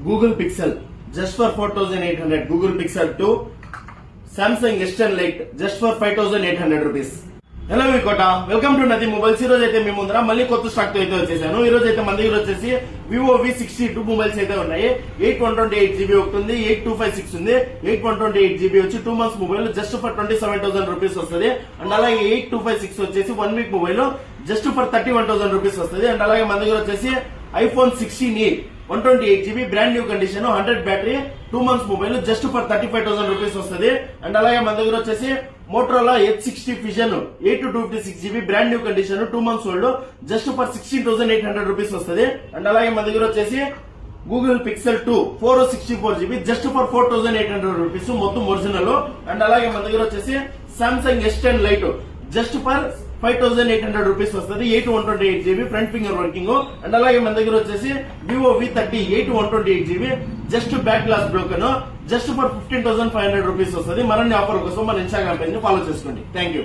Google Pixel just for 4,800. Google Pixel 2. Samsung S10 Lite just for 5,800 rupees. Hello V Kota welcome to నది mobiles. ఈ రోజు అయితే మీ ముందర మళ్ళీ కొత్త స్టాక్ తో అయితే వచ్చేసాను. ఈ రోజు అయితే మన దగ్గర వచ్చేసి వివో V62 మొబైల్స్ అయితే ఉన్నాయి. 8128GB ఒకటి ఉంది, 8256 ఉంది. 8128GB వచ్చి 2 months mobile just for 27,000 rupees వస్తుంది. అండ్ అలాగే 8256 వచ్చేసి 1 week mobile just for 31,000 rupees వస్తుంది. అండ్ అలాగే మన దగ్గర వచ్చేసి iPhone 16e 128GB brand new condition 100 battery 2 months mobile just for 35,000 rupees వస్తుంది. అండ్ అలాగే మన దగ్గర వచ్చేసి Motorola H60 Fusion 8256GB brand new condition 2 months old just for 16,800 rupees వస్తుంది. అండ్ అలాగే మన దగ్గర వచ్చేసి Google Pixel 2 464GB just for 4,800 rupees మొత్తం ఒరిజినల్. అండ్ అలాగే మన దగ్గర వచ్చేసి Samsung S10 Lite just for 5,800 rupees వస్తుంది. 8128GB front finger working. And అలాగే మన దగ్గర వచ్చేసి Vivo V30 8128GB just back glass broken just for 15,500 rupees వస్తుంది. మరిన్ని ఆఫర్ కోసం మన ఇన్స్టాగ్రామ్ పేజ్ ని ఫాలో చేసుకోండి. Thank you.